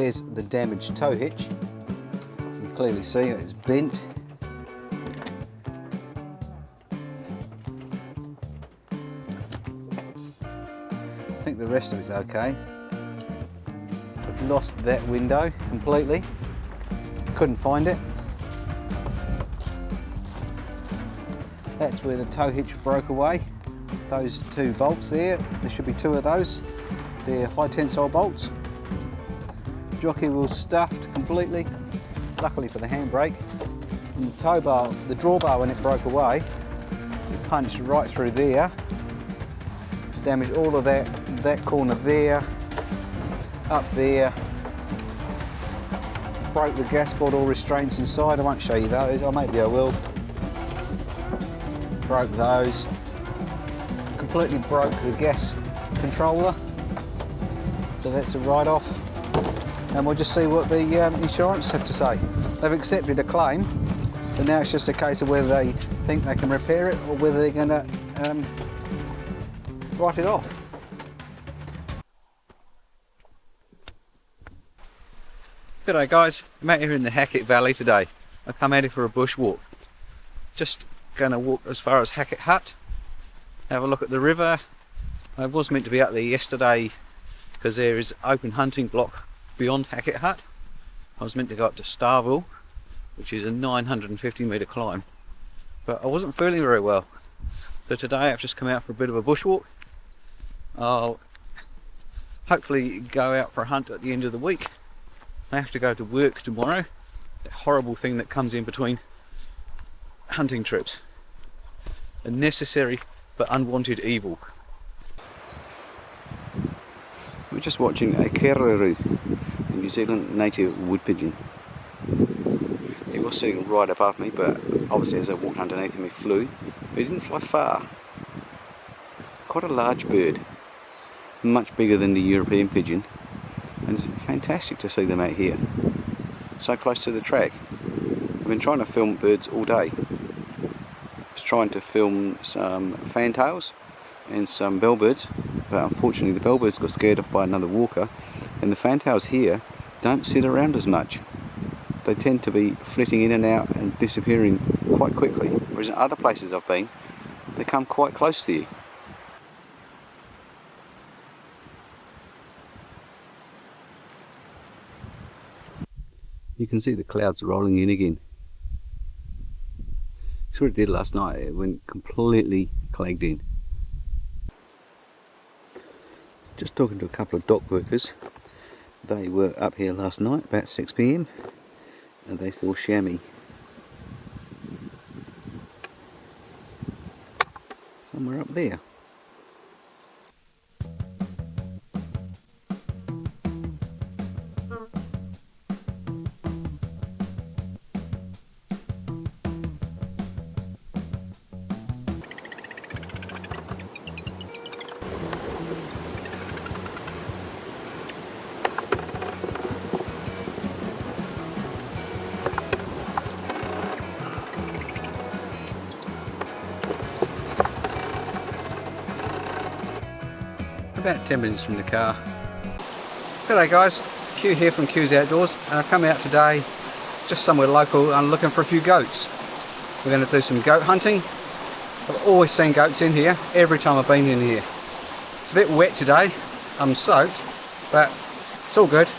there's the damaged tow hitch. You can clearly see it's bent. I think the rest of it's okay. I've lost that window completely. Couldn't find it. That's where the tow hitch broke away. Those two bolts there should be two of those. They're high tensile bolts. Jockey wheel stuffed completely, luckily for the handbrake. And the tow bar, the drawbar, when it broke away, it punched right through there. It's damaged all of that corner there, up there. It's broke the gas bottle restraints inside. I won't show you those, or maybe I will. Broke those. Completely broke the gas controller. So that's a write-off. And we'll just see what the insurance have to say. They've accepted a claim, so now it's just a case of whether they think they can repair it or whether they're going to write it off. G'day guys, I'm out here in the Hackett Valley today. I've come out here for a bush walk. Just going to walk as far as Hackett Hut, have a look at the river. I was meant to be out there yesterday because there is open hunting block beyond Hackett Hut. I was meant to go up to Starville, which is a 950 metre climb, but I wasn't feeling very well. So today I've just come out for a bit of a bushwalk. I'll hopefully go out for a hunt at the end of the week. I have to go to work tomorrow. That horrible thing that comes in between hunting trips. A necessary but unwanted evil. We're just watching a kereroo, a New Zealand native wood pigeon. He was sitting right above me, but obviously as I walked underneath him he flew. But he didn't fly far. Quite a large bird, much bigger than the European pigeon, and it's fantastic to see them out here, so close to the track. I've been trying to film birds all day. I was trying to film some fantails and some bellbirds, but unfortunately the bellbirds got scared off by another walker, and the fantails here don't sit around as much. They tend to be flitting in and out and disappearing quite quickly, whereas in other places I've been, they come quite close to you. You can see the clouds rolling in again. That's what it did last night. It went completely clogged in. Just talking to a couple of dock workers. They were up here last night about 6 PM and they saw chamois somewhere up there. About 10 minutes from the car. G'day guys, Q here from Q's Outdoors, and I've come out today just somewhere local. I'm looking for a few goats. We're going to do some goat hunting. I've always seen goats in here, every time I've been in here. It's a bit wet today, I'm soaked, but it's all good.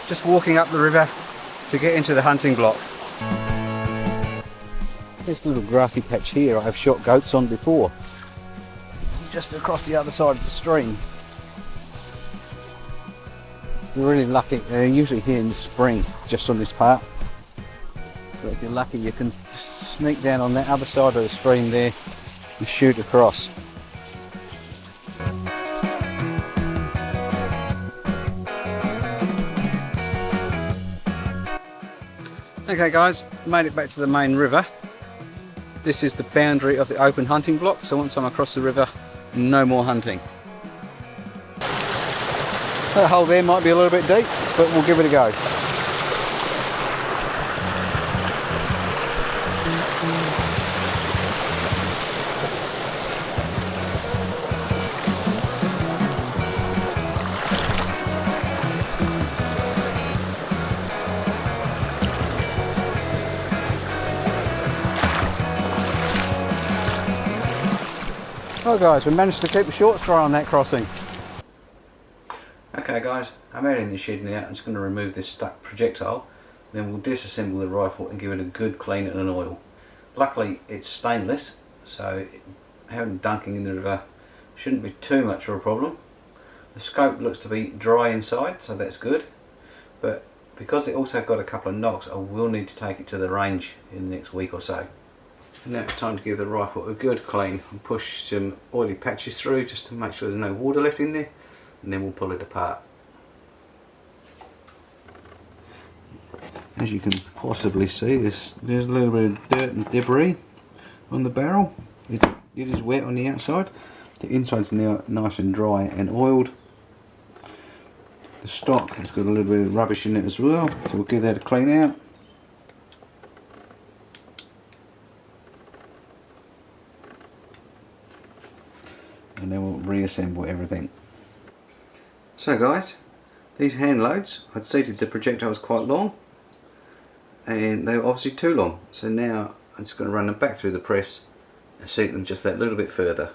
Just walking up the river to get into the hunting block. This little grassy patch here I've shot goats on before, just across the other side of the stream. You're really lucky, they're usually here in the spring, just on this part. But if you're lucky you can sneak down on that other side of the stream there and shoot across. Okay guys, made it back to the main river. This is the boundary of the open hunting block, so once I'm across the river, no more hunting. That hole there might be a little bit deep, but we'll give it a go. Well guys, we managed to keep the shorts dry on that crossing. Okay guys, I'm out in the shed now. I'm just going to remove this stuck projectile. Then we'll disassemble the rifle and give it a good clean and an oil. Luckily it's stainless, so having dunking in the river shouldn't be too much of a problem. The scope looks to be dry inside, so that's good. But because it also got a couple of knocks, I will need to take it to the range in the next week or so. And now it's time to give the rifle a good clean and push some oily patches through just to make sure there's no water left in there, and then we'll pull it apart. As you can possibly see, there's a little bit of dirt and debris on the barrel. It is wet on the outside. The inside's now nice and dry and oiled. The stock has got a little bit of rubbish in it as well, so we'll give that a clean out. And then we'll reassemble everything. So guys, these hand loads, I'd seated the projectiles quite long, and they were obviously too long, so now I'm just going to run them back through the press and seat them just that little bit further.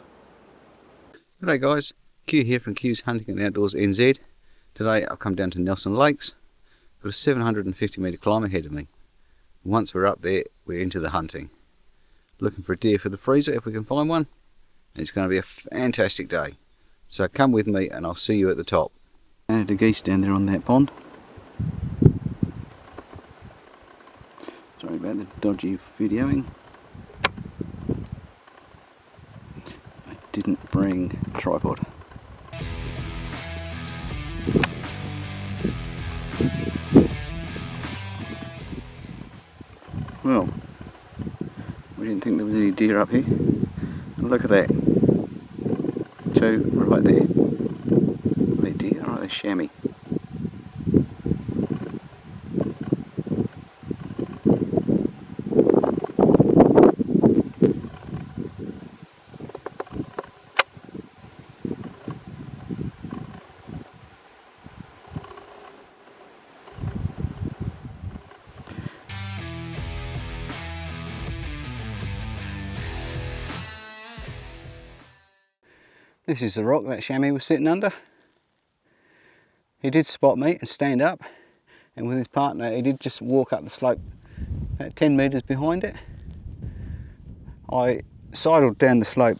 G'day guys, Q here from Q's Hunting and Outdoors NZ. Today I've come down to Nelson Lakes. Got a 750 metre climb ahead of me. Once we're up there, we're into the hunting. Looking for a deer for the freezer if we can find one. It's going to be a fantastic day. So come with me and I'll see you at the top. And the geese down there on that pond. Sorry about the dodgy videoing. I didn't bring a tripod. Well, we didn't think there was any deer up here. Look at that. Two right there. Are they deer? Or are they chamois? This is the rock that chamois was sitting under. He did spot me and stand up, and with his partner he did just walk up the slope about 10 metres behind it. I sidled down the slope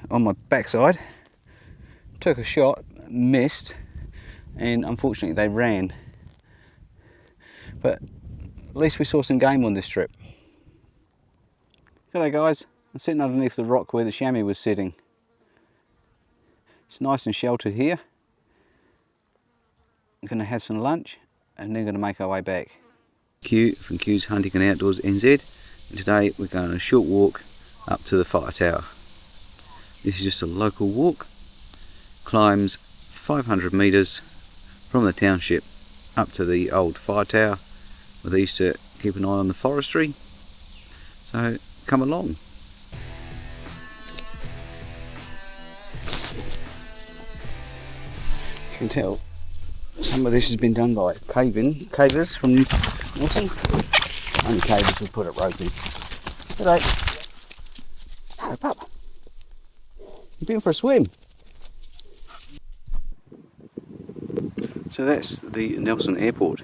on my backside, took a shot, missed, and unfortunately they ran. But at least we saw some game on this trip. G'day guys, I'm sitting underneath the rock where the chamois was sitting. It's nice and sheltered here. I'm going to have some lunch and then going to make our way back. Q from Q's Hunting and Outdoors NZ, and today we're going on a short walk up to the fire tower. This is just a local walk, climbs 500 metres from the township up to the old fire tower, where they used to keep an eye on the forestry, so come along. You can tell some of this has been done by cavers from Nelson. Only cavers would put up roads in. G'day. Hello pup. You've been for a swim. So that's the Nelson Airport.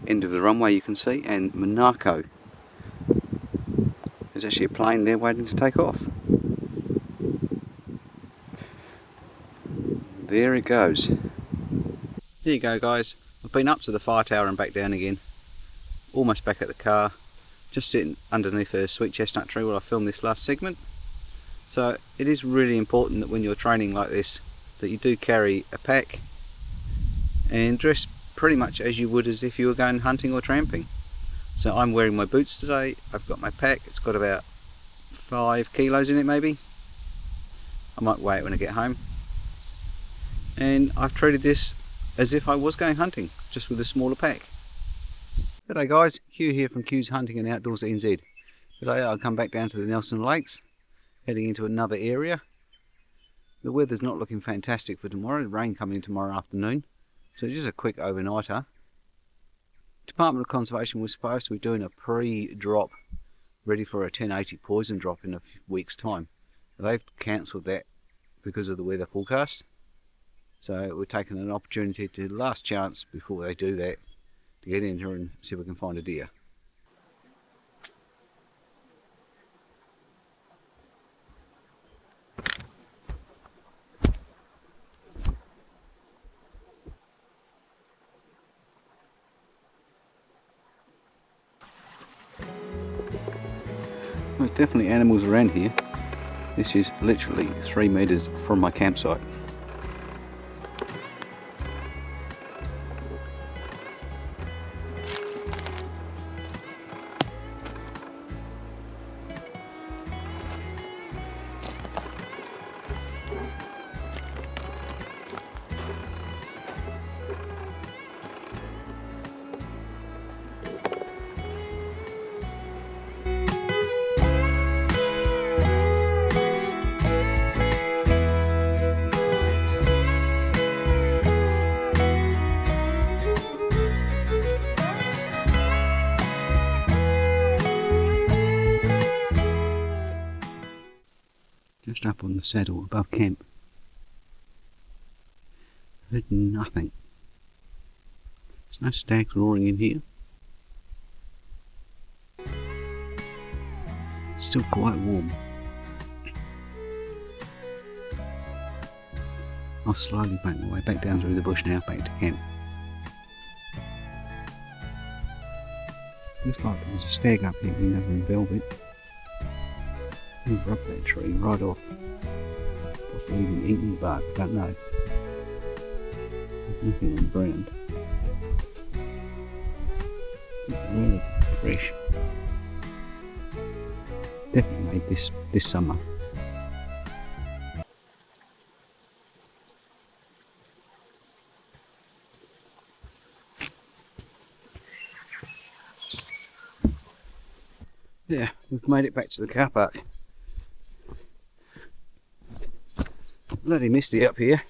End of the runway you can see, and Monaco. There's actually a plane there waiting to take off. There it goes. There you go guys, I've been up to the fire tower and back down again. Almost back at the car, just sitting underneath a sweet chestnut tree while I filmed this last segment. So it is really important that when you're training like this, that you do carry a pack and dress pretty much as you would as if you were going hunting or tramping. So I'm wearing my boots today, I've got my pack, it's got about 5 kilos in it maybe. I might weigh it when I get home. And I've treated this as if I was going hunting, just with a smaller pack. G'day guys, Q here from Q's Hunting and Outdoors NZ. Today I'll come back down to the Nelson Lakes, heading into another area. The weather's not looking fantastic for tomorrow, rain coming tomorrow afternoon, so just a quick overnighter. Department of Conservation was supposed to be doing a pre-drop, ready for a 1080 poison drop in a week's time. They've cancelled that because of the weather forecast. So we're taking an opportunity to last chance before they do that to get in here and see if we can find a deer. There's definitely animals around here. This is literally 3 metres from my campsite. Just up on the saddle above camp. Heard nothing. There's no stags roaring in here. Still quite warm. I'll slowly make my way back down through the bush now, back to camp. Looks like there's a stag up here, we never in velvet. We've rubbed that tree right off. Possibly even eaten the bark, don't know. There's nothing on the ground. It's really fresh. Definitely made this summer. Yeah, we've made it back to the car park. Bloody misty up here.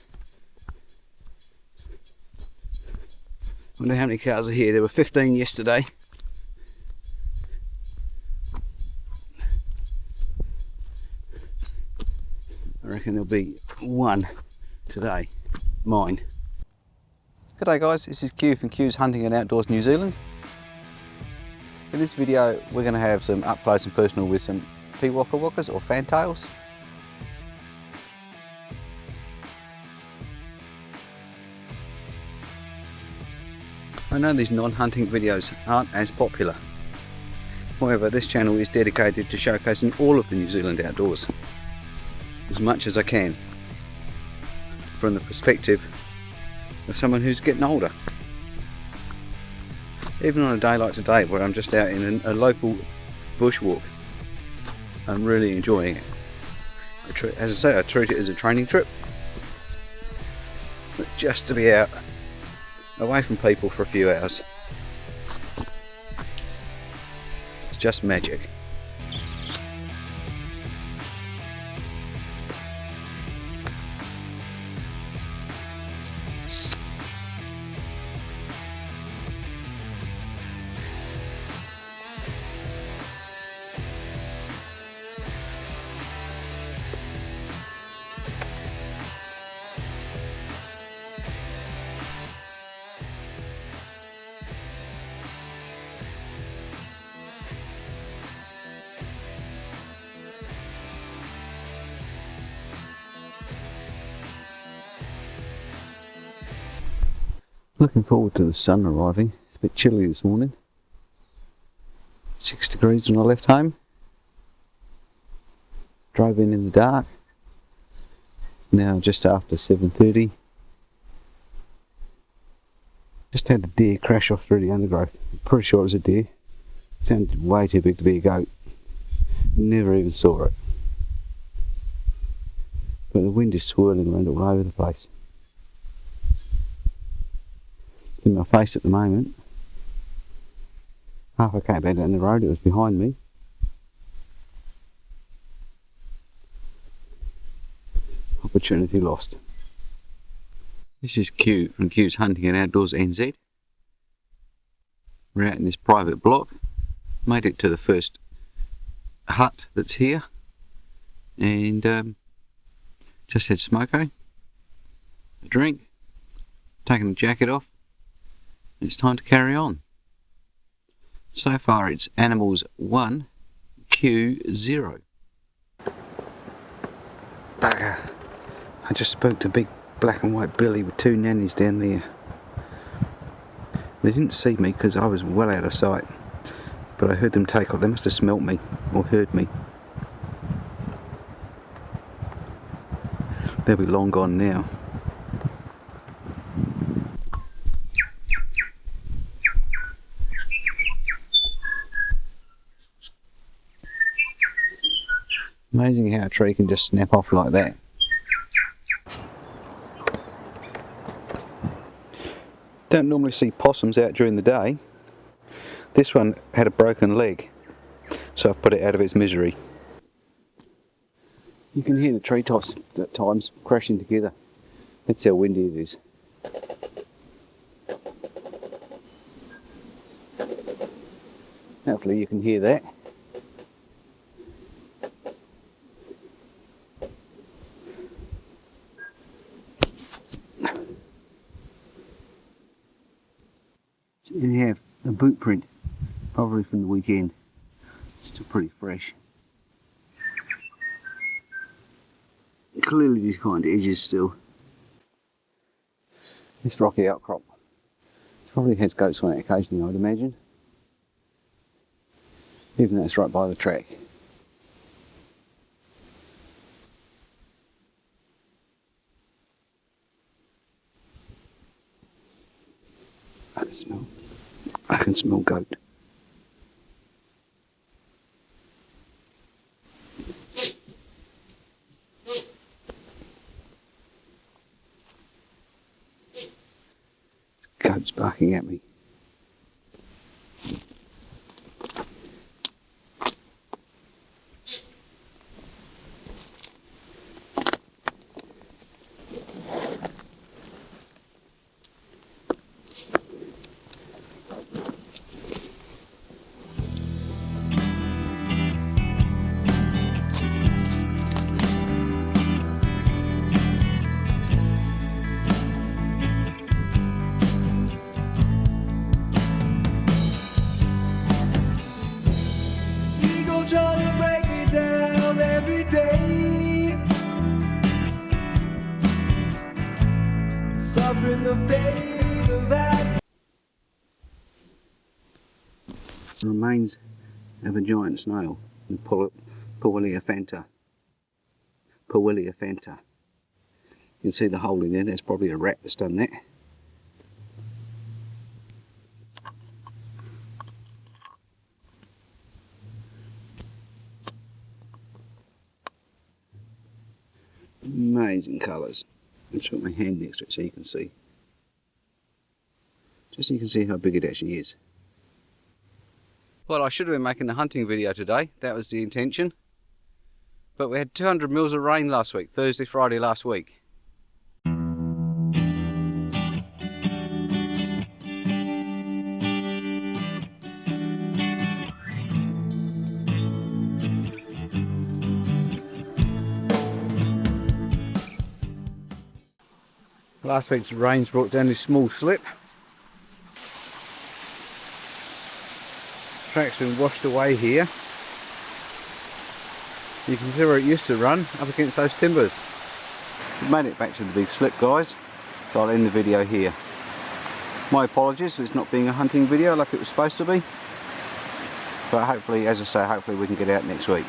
I wonder how many cars are here. There were 15 yesterday. I reckon there'll be 1 today. Mine. G'day guys, this is Q from Q's Hunting and Outdoors New Zealand. In this video we're going to have some up close and personal with some Waka Wakas or fantails. I know these non-hunting videos aren't as popular. However, this channel is dedicated to showcasing all of the New Zealand outdoors, as much as I can, from the perspective of someone who's getting older. Even on a day like today, where I'm just out in a local bushwalk, I'm really enjoying it. As I say, I treat it as a training trip, but just to be out away from people for a few hours. It's just magic. Looking forward to the sun arriving. It's a bit chilly this morning. 6 degrees when I left home. Drove in the dark. Now just after 7:30. Just had a deer crash off through the undergrowth. I'm pretty sure it was a deer. It sounded way too big to be a goat. Never even saw it. But the wind is swirling around all over the place. In my face at the moment. Half I came back down the road, it was behind me. Opportunity lost. This is Q from Q's Hunting and Outdoors NZ. We're out in this private block. Made it to the first hut that's here. and just had smoko, a drink, taking the jacket off. It's time to carry on. So far it's animals 1, Q 0. Bugger. I just spoke to big black and white Billy with 2 nannies down there. They didn't see me because I was well out of sight, but I heard them take off. They must have smelt me or heard me. They'll be long gone now. Amazing how a tree can just snap off like that. Don't normally see possums out during the day. This one had a broken leg, so I've put it out of its misery. You can hear the treetops at times crashing together. That's how windy it is. Hopefully you can hear that. You have a boot print, probably from the weekend. It's still pretty fresh. Clearly defined edges still. This rocky outcrop. It probably has goats on it occasionally, I'd imagine. Even though it's right by the track. I can smell goat. Goat's barking at me. Trying to break me down every day, suffering the fate of that. Remains of a giant snail, the Powillia fanta. You can see the hole in there. That's probably a rat that's done that. Amazing colours. Let's put my hand next to it so you can see. Just so you can see how big it actually is. Well, I should have been making a hunting video today. That was the intention. But we had 200 mils of rain last week, Thursday, Friday last week. Last week's rains brought down this small slip. Track's been washed away here. You can see where it used to run, up against those timbers. We've made it back to the big slip, guys, so I'll end the video here. My apologies for this not being a hunting video like it was supposed to be. But hopefully, as I say, hopefully we can get out next week.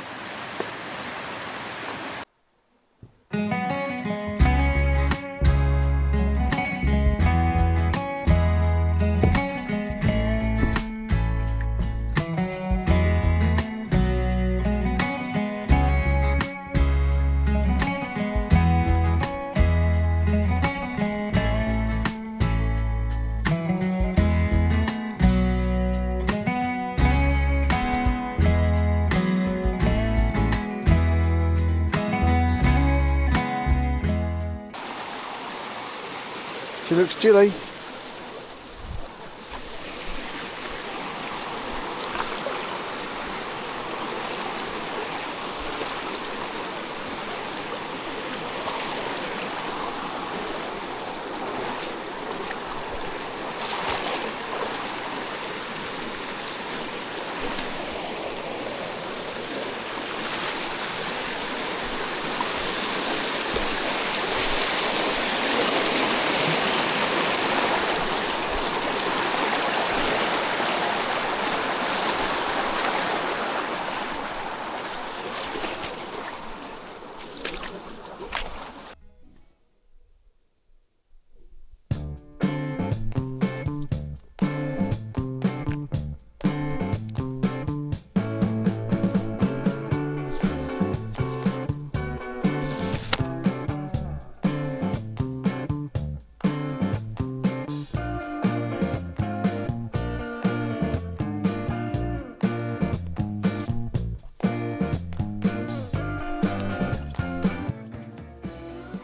She looks chilly.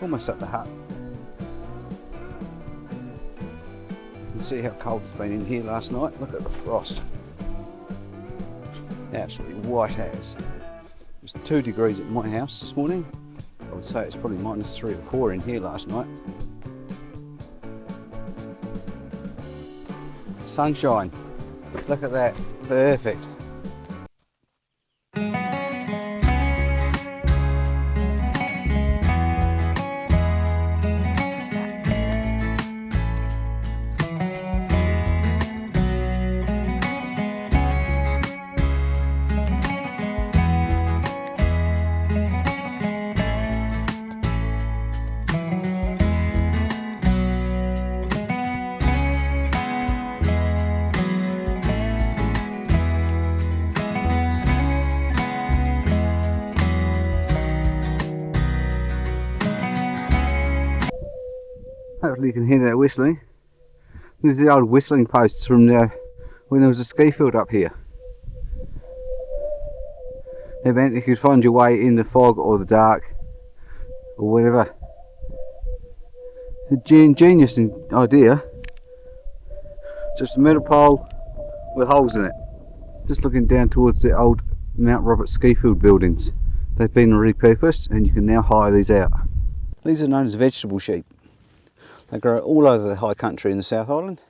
Almost at the hut. You can see how cold it's been in here last night. Look at the frost. Absolutely white as. It was 2 degrees at my house this morning. I would say it's probably -3 or 4 in here last night. Sunshine. Look at that. Perfect. Hopefully you can hear that whistling. These are the old whistling posts from when there was a ski field up here. It meant you could find your way in the fog or the dark or whatever. It's a ingenious idea. Just a metal pole with holes in it. Just looking down towards the old Mount Robert ski field buildings. They've been repurposed and you can now hire these out. These are known as vegetable sheep. They grow all over the high country in the South Island.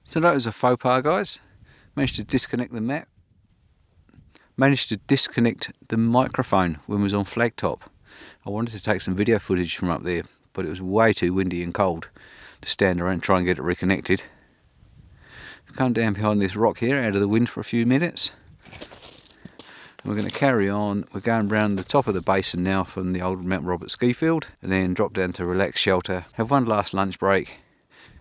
So that was a faux pas, guys. Managed to disconnect the map. Managed to disconnect the microphone when we was on Flagtop. I wanted to take some video footage from up there, but it was way too windy and cold to stand around and try and get it reconnected. Come down behind this rock here out of the wind for a few minutes. And we're going to carry on. We're going round the top of the basin now from the old Mount Robert ski field, and then drop down to relax shelter, have one last lunch break,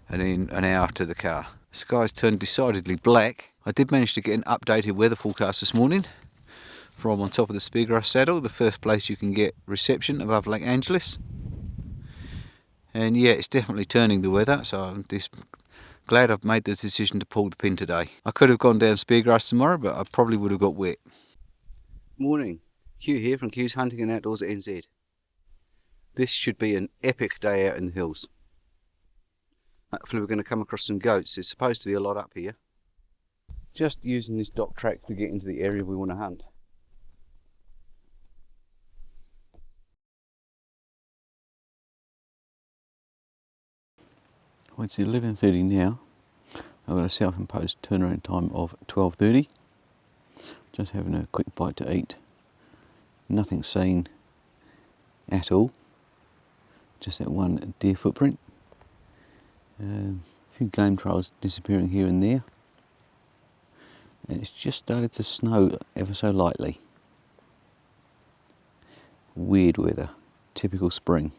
and then an hour to the car. The sky's turned decidedly black. I did manage to get an updated weather forecast this morning from on top of the Speargrass Saddle, the first place you can get reception above Lake Angeles. And yeah, it's definitely turning the weather, so I'm glad I've made the decision to pull the pin today. I could have gone down Speargrass tomorrow, but I probably would have got wet. Morning, Q here from Q's Hunting and Outdoors at NZ. This should be an epic day out in the hills. Hopefully we're going to come across some goats. There's supposed to be a lot up here. Just using this dock track to get into the area we want to hunt. Well, it's 11:30 now. I've got a self-imposed turnaround time of 12:30. Just having a quick bite to eat. Nothing seen at all. Just that one deer footprint. A few game trails disappearing here and there. And it's just started to snow ever so lightly. Weird weather. Typical spring.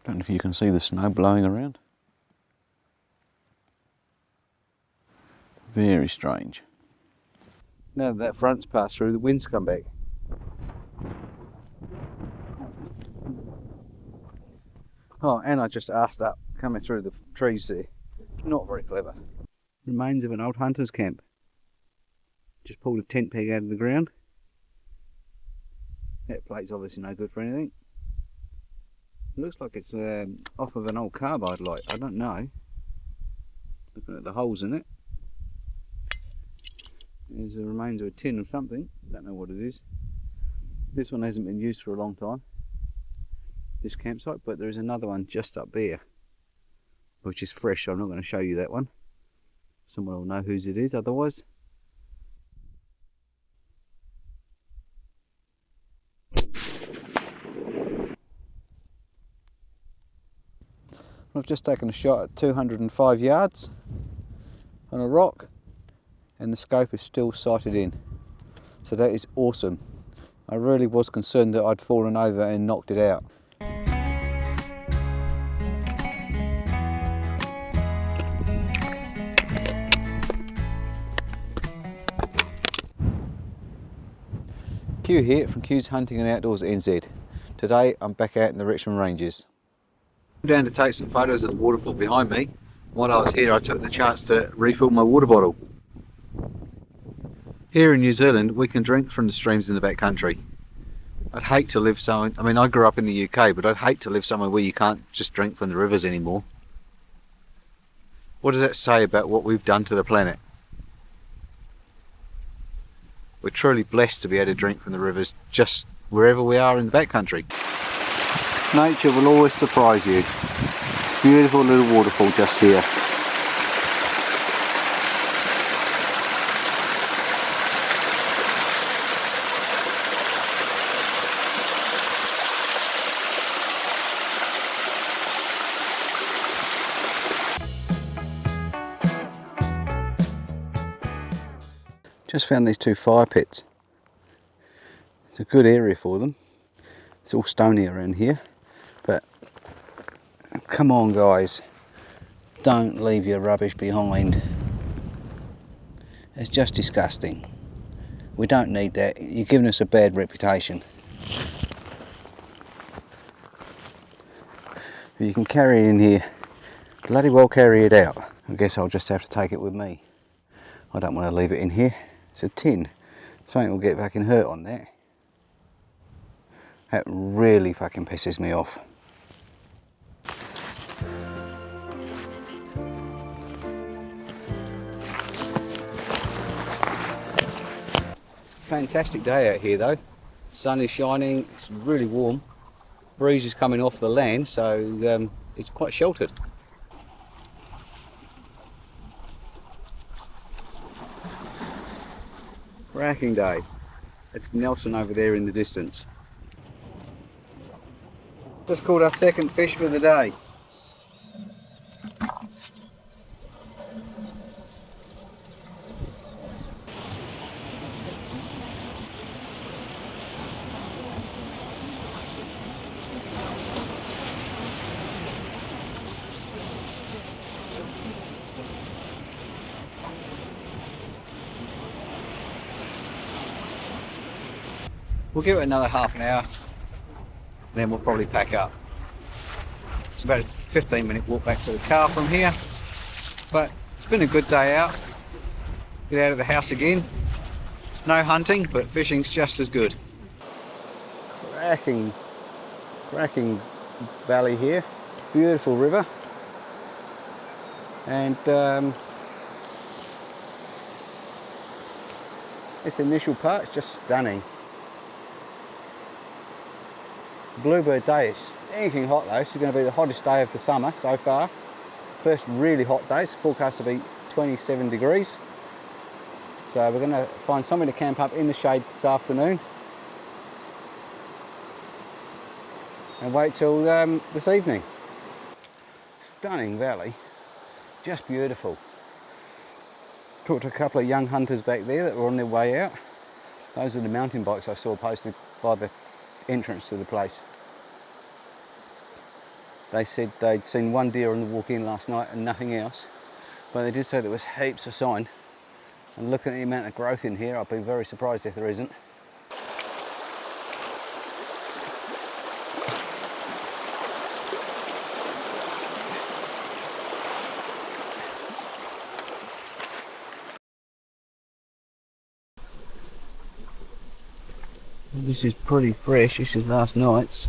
Don't know if you can see the snow blowing around. Very strange. Now that front's passed through, the wind's come back. Oh, and I just asked up, coming through the trees there. Not very clever. Remains of an old hunter's camp. Just pulled a tent peg out of the ground. That plate's obviously no good for anything. It looks like it's off of an old carbide light, I don't know. Looking at the holes in it. There's the remains of a tin of something, don't know what it is. This one hasn't been used for a long time, this campsite, but there is another one just up there, which is fresh. I'm not going to show you that one. Someone will know whose it is otherwise. I've just taken a shot at 205 yards on a rock, and the scope is still sighted in, so that is awesome. I really was concerned that I'd fallen over and knocked it out. Q here from Q's Hunting and Outdoors NZ. Today I'm back out in the Richmond Ranges. I'm down to take some photos of the waterfall behind me. While I was here, I took the chance to refill my water bottle. Here in New Zealand, we can drink from the streams in the backcountry. I'd hate to live somewhere, I mean, I grew up in the UK, but I'd hate to live somewhere where you can't just drink from the rivers anymore. What does that say about what we've done to the planet? We're truly blessed to be able to drink from the rivers just wherever we are in the backcountry. Nature will always surprise you. Beautiful little waterfall just here. Just found these 2 fire pits. It's a good area for them. It's all stony around here, but come on guys, don't leave your rubbish behind. It's just disgusting. We don't need that. You're giving us a bad reputation. If you can carry it in here, bloody well carry it out. I guess I'll just have to take it with me. I don't want to leave it in here. It's a tin. Something will get fucking hurt on that. That really fucking pisses me off. Fantastic day out here though. Sun is shining, it's really warm. Breeze is coming off the land, so it's quite sheltered. Cracking day. It's Nelson over there in the distance. Just caught our second fish for the day. We'll give it another half an hour, then we'll probably pack up. It's about a 15-minute walk back to the car from here, but it's been a good day out. Get out of the house again. No hunting, but fishing's just as good. Cracking valley here, beautiful river, and this initial part is just stunning. Bluebird day is stinking hot though. This is going to be the hottest day of the summer so far. First really hot day. It's forecast to be 27 degrees. So we're going to find somewhere to camp up in the shade this afternoon and wait till this evening. Stunning valley, just beautiful. Talked to a couple of young hunters back there that were on their way out. Those are the mountain bikes I saw posted by the entrance to the place. They said they'd seen one deer on the walk in last night and nothing else, but they did say there was heaps of sign, and looking at the amount of growth in here, I'd be very surprised if there isn't. This is pretty fresh. This is last night's.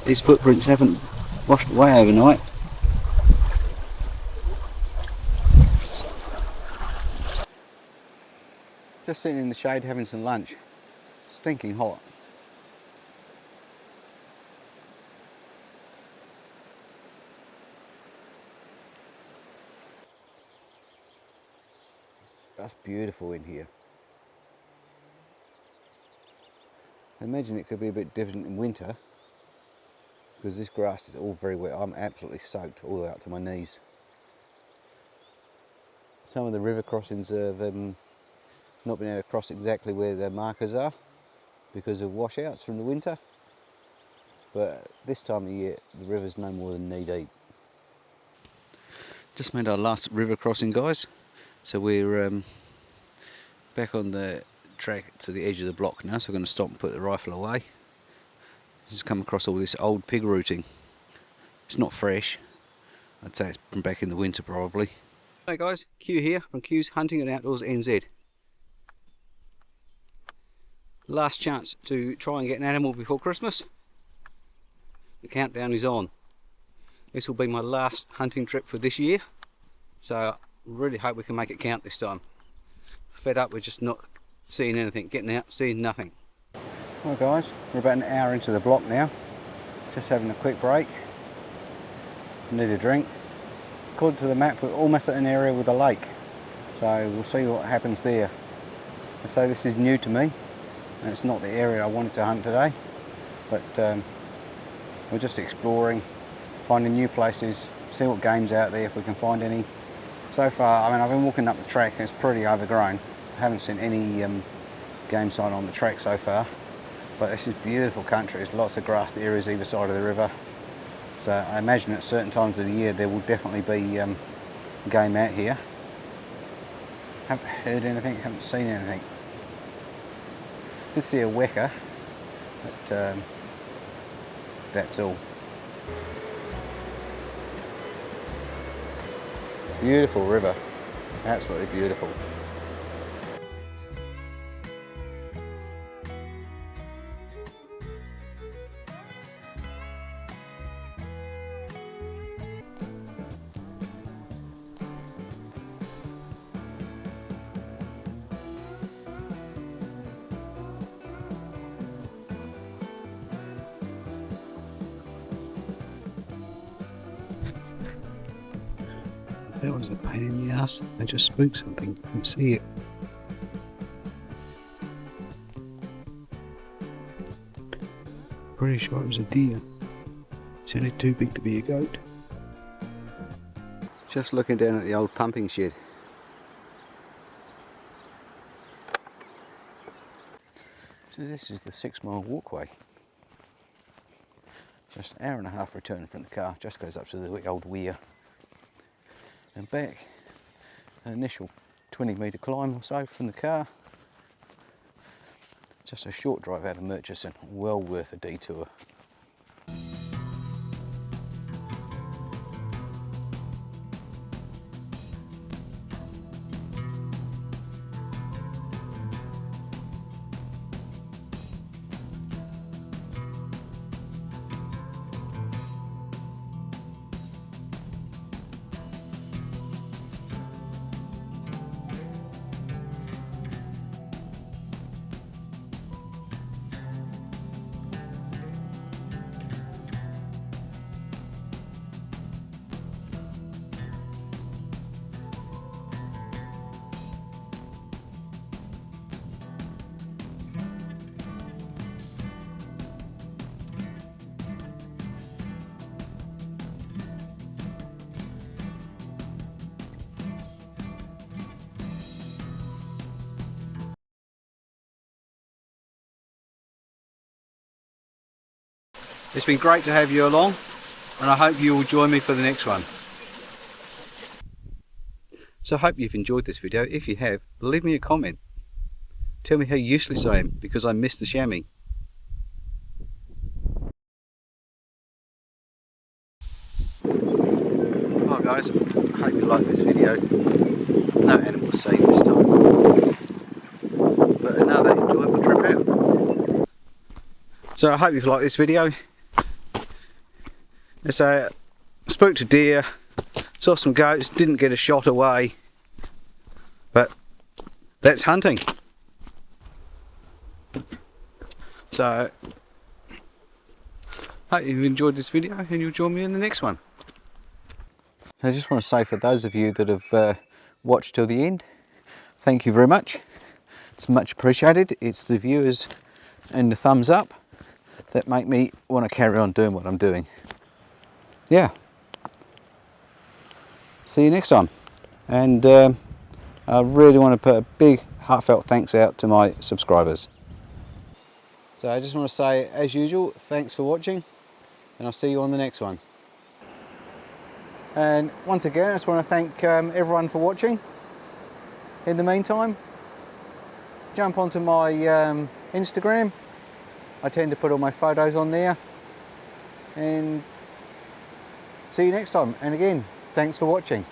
These footprints haven't washed away overnight. Just sitting in the shade having some lunch. Stinking hot. That's beautiful in here. I imagine it could be a bit different in winter because this grass is all very wet. I'm absolutely soaked all the way up to my knees. Some of the river crossings have not been able to cross exactly where the markers are because of washouts from the winter, but this time of year the river's no more than knee deep. Just made our last river crossing, guys. So we're back on the track to the edge of the block now, so we're going to stop and put the rifle away. Just come across all this old pig rooting. It's not fresh. I'd say it's from back in the winter probably. Hey guys, Q here from Q's Hunting and Outdoors NZ. Last chance to try and get an animal before Christmas. The countdown is on. This will be my last hunting trip for this year, so I really hope we can make it count this time. Fed up with just not seeing anything, getting out, seeing nothing. Well guys, we're about an hour into the block now. Just having a quick break. Need a drink. According to the map, we're almost at an area with a lake, so we'll see what happens there. So this is new to me, and it's not the area I wanted to hunt today, but we're just exploring, finding new places, see what game's out there, if we can find any. So far, I mean, I've been walking up the track and it's pretty overgrown. I haven't seen any game sign on the track so far, but this is beautiful country. There's lots of grassed areas either side of the river. So I imagine at certain times of the year there will definitely be game out here. Haven't heard anything, haven't seen anything. Did see a weka, but that's all. Beautiful river, absolutely beautiful. That was a pain in the ass. I just spooked something. I can see it. Pretty sure it was a deer. It sounded too big to be a goat. Just looking down at the old pumping shed. So this is the 6 mile walkway. Just an hour and a half return from the car. Just goes up to the old weir. And back, an initial 20-metre climb or so from the car. Just a short drive out of Murchison, well worth a detour. It's been great to have you along, and I hope you will join me for the next one. So I hope you've enjoyed this video. If you have, leave me a comment. Tell me how useless I am because I missed the chamois. Alright guys, I hope you like this video. No animals seen this time, but another enjoyable trip out. So I hope you've liked this video. So spooked a deer, saw some goats, didn't get a shot away, but that's hunting. So hope you've enjoyed this video and you'll join me in the next one. I just want to say, for those of you that have watched till the end, thank you very much. It's much appreciated. It's the viewers and the thumbs up that make me want to carry on doing what I'm doing. Yeah. See you next time. And I really want to put a big heartfelt thanks out to my subscribers. So I just want to say, as usual, thanks for watching, and I'll see you on the next one. And once again, I just want to thank everyone for watching. In the meantime, jump onto my Instagram. I tend to put all my photos on there. And see you next time. And again, thanks for watching.